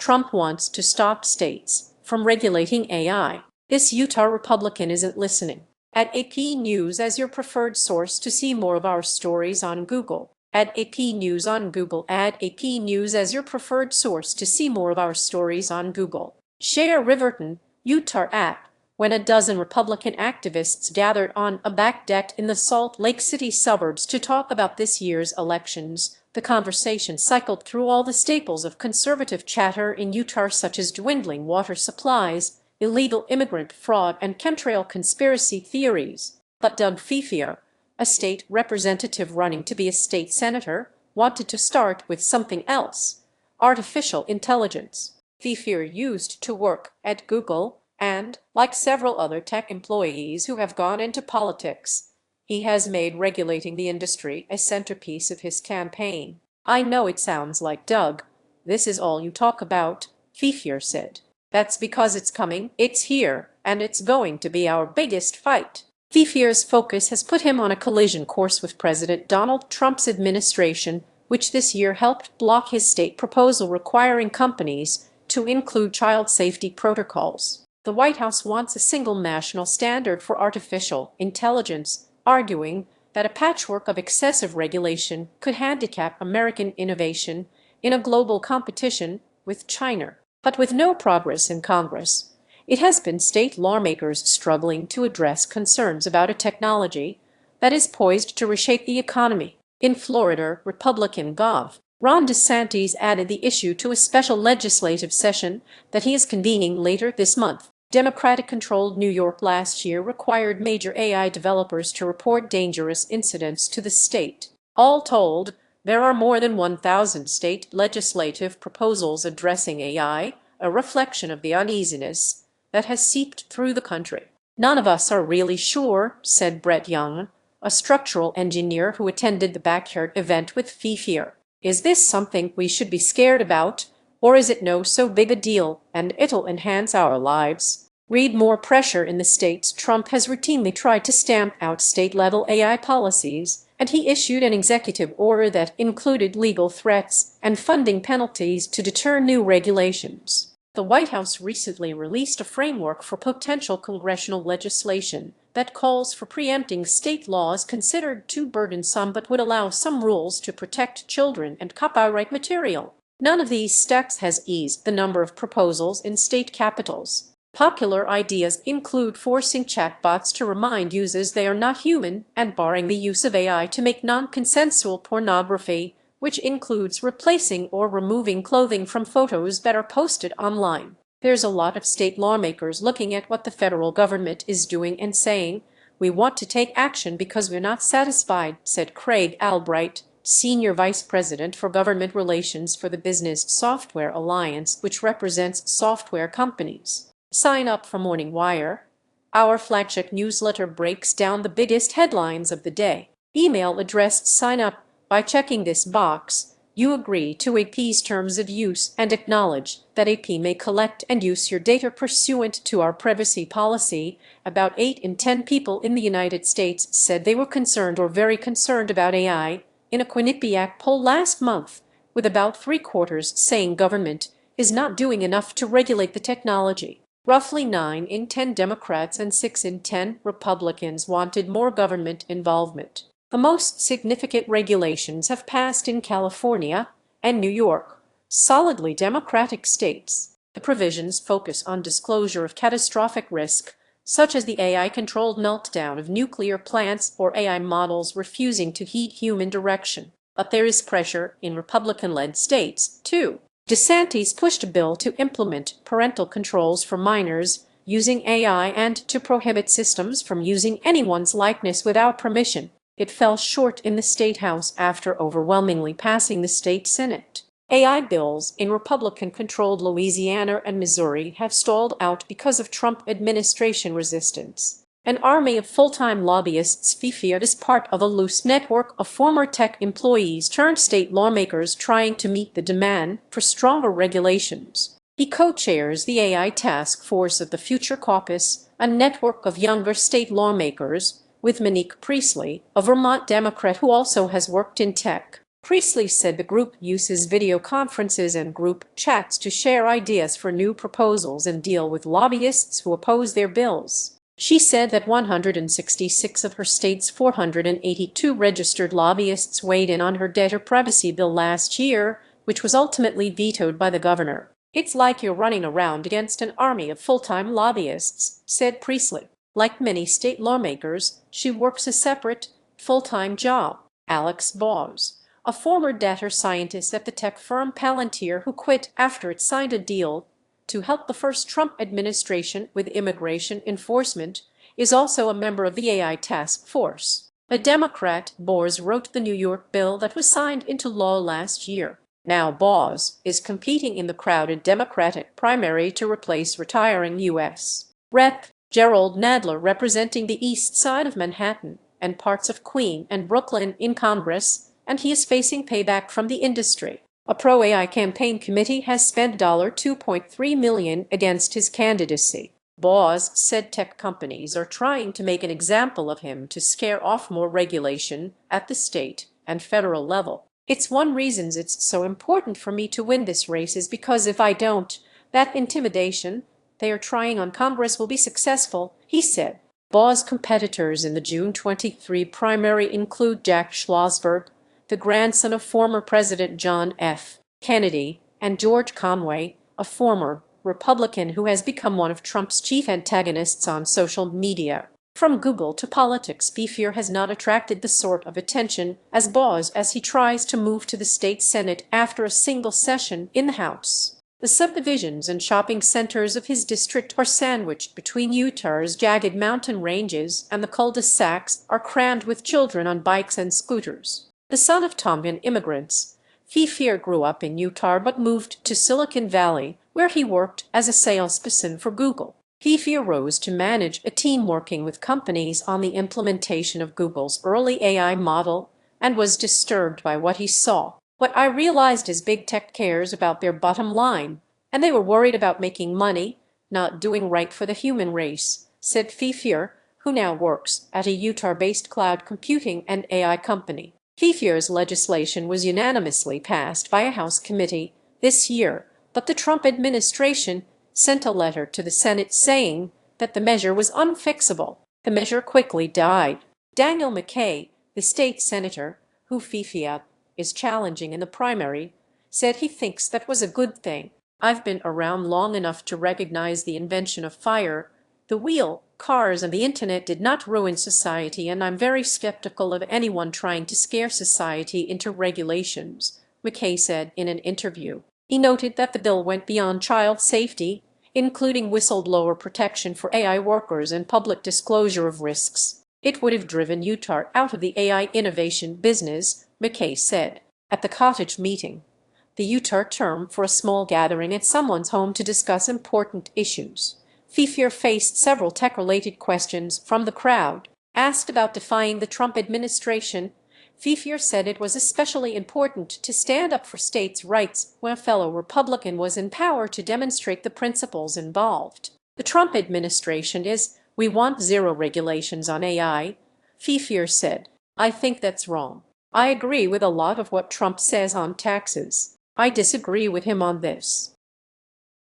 Trump wants to stop states from regulating AI. This Utah Republican isn't listening. Add AP News as your preferred source to see more of our stories on Google. Add AP News on Google. Add AP News as your preferred source to see more of our stories on Google. Share RIVERTON, Utah app. When a dozen Republican activists gathered on a back deck in the Salt Lake City suburbs to talk about this year's elections, the conversation cycled through all the staples of conservative chatter in Utah, such as dwindling water supplies, illegal immigrant fraud, and chemtrail conspiracy theories. But Doug Fiefia, a state representative running to be a state senator, wanted to start with something else: artificial intelligence. Fiefia used to work at Google, and, like several other tech employees who have gone into politics, he has made regulating the industry a centerpiece of his campaign. "I know it sounds like, Doug, this is all you talk about," Fiefia said. "That's because it's coming, it's here, and it's going to be our biggest fight." Fiefia's focus has put him on a collision course with President Donald Trump's administration, which this year helped block his state proposal requiring companies to include child safety protocols. The White House wants a single national standard for artificial intelligence, arguing that a patchwork of excessive regulation could handicap American innovation in a global competition with China. But with no progress in Congress, it has been state lawmakers struggling to address concerns about a technology that is poised to reshape the economy. In Florida, Republican Gov. Ron DeSantis added the issue to a special legislative session that he is convening later this month. Democratic-controlled New York last year required major AI developers to report dangerous incidents to the state. All told, there are more than 1,000 state legislative proposals addressing AI, a reflection of the uneasiness that has seeped through the country. "None of us are really sure," said Brett Young, a structural engineer who attended the backyard event with Fiefia. "Is this something we should be scared about, or is it no so big a deal and it'll enhance our lives?" Read more. Pressure in the states. Trump has routinely tried to stamp out state-level AI policies, and he issued an executive order that included legal threats and funding penalties to deter new regulations. The White House recently released a framework for potential congressional legislation that calls for preempting state laws considered too burdensome but would allow some rules to protect children and copyright material. None of these steps has eased the number of proposals in state capitals. Popular ideas include forcing chatbots to remind users they are not human and barring the use of AI to make non-consensual pornography, which includes replacing or removing clothing from photos that are posted online. There's a lot of state lawmakers looking at what the federal government is doing and saying, "We want to take action because we're not satisfied," said Craig Albright, Senior Vice President for Government Relations for the Business Software Alliance, which represents software companies. Sign up for Morning Wire. Our flagship newsletter breaks down the biggest headlines of the day. Email address. Sign up by checking this box. You agree to AP's terms of use and acknowledge that AP may collect and use your data pursuant to our privacy policy. About 8 in 10 people in the United States said they were concerned or very concerned about AI in a Quinnipiac poll last month, with about 3/4 saying government is not doing enough to regulate the technology. Roughly 9 in 10 Democrats and 6 in 10 Republicans wanted more government involvement. The most significant regulations have passed in California and New York, solidly Democratic states. The provisions focus on disclosure of catastrophic risk, such as the AI-controlled meltdown of nuclear plants or AI models refusing to heed human direction. But there is pressure in Republican-led states, too. DeSantis pushed a bill to implement parental controls for minors using AI and to prohibit systems from using anyone's likeness without permission. It fell short in the State House after overwhelmingly passing the state Senate. AI bills in Republican-controlled Louisiana and Missouri have stalled out because of Trump administration resistance. An army of full-time lobbyists. Fiefia is part of a loose network of former tech employees turned state lawmakers trying to meet the demand for stronger regulations. He co-chairs the AI task force of the Future Caucus, a network of younger state lawmakers, with Monique Priestley, a Vermont Democrat who also has worked in tech. Priestley said the group uses video conferences and group chats to share ideas for new proposals and deal with lobbyists who oppose their bills. She said that 166 of her state's 482 registered lobbyists weighed in on her data privacy bill last year, which was ultimately vetoed by the governor. "It's like you're running around against an army of full-time lobbyists," said Priestley. Like many state lawmakers, she works a separate, full-time job. Alex Bause, a former data scientist at the tech firm Palantir who quit after it signed a deal to help the first Trump administration with immigration enforcement, is also a member of the AI task force. A Democrat, Bause wrote the New York bill that was signed into law last year. Now Bause is competing in the crowded Democratic primary to replace retiring U.S. Rep. Gerald Nadler, representing the east side of Manhattan and parts of Queens and Brooklyn in Congress, and he is facing payback from the industry. A pro-AI campaign committee has spent $2.3 million against his candidacy. Bause said tech companies are trying to make an example of him to scare off more regulation at the state and federal level. "It's one reason it's so important for me to win this race is because if I don't, that intimidation they are trying on Congress will be successful," he said. Bause's competitors in the June 23 primary include Jack Schlossberg, the grandson of former President John F. Kennedy, and George Conway, a former Republican who has become one of Trump's chief antagonists on social media. From Google to politics, Fiefia has not attracted the sort of attention as Bause as he tries to move to the state Senate after a single session in the House. The subdivisions and shopping centers of his district are sandwiched between Utah's jagged mountain ranges, and the cul-de-sacs are crammed with children on bikes and scooters. The son of Tongan immigrants, Fiefia grew up in Utah but moved to Silicon Valley, where he worked as a salesperson for Google. Fiefia rose to manage a team working with companies on the implementation of Google's early AI model and was disturbed by what he saw. "What I realized is big tech cares about their bottom line, and they were worried about making money, not doing right for the human race," said Fiefia, who now works at a Utah-based cloud computing and AI company. Fiefia's legislation was unanimously passed by a House committee this year, but the Trump administration sent a letter to the Senate saying that the measure was unfixable. The measure quickly died. Daniel McKay, the state senator, who Fiefia is challenging in the primary, said he thinks that was a good thing. "I've been around long enough to recognize the invention of fire, the wheel, cars, and the internet did not ruin society, and I'm very skeptical of anyone trying to scare society into regulations," McKay said in an interview. He noted that the bill went beyond child safety, including whistleblower protection for AI workers and public disclosure of risks. "It would have driven Utah out of the AI innovation business," McKay said. At the cottage meeting, the Utah term for a small gathering at someone's home to discuss important issues, Fiefia faced several tech-related questions from the crowd. Asked about defying the Trump administration, Fiefia said it was especially important to stand up for states' rights when a fellow Republican was in power to demonstrate the principles involved. "The Trump administration we want zero regulations on AI," Fiefia said. "I think that's wrong. I agree with a lot of what Trump says on taxes. I disagree with him on this."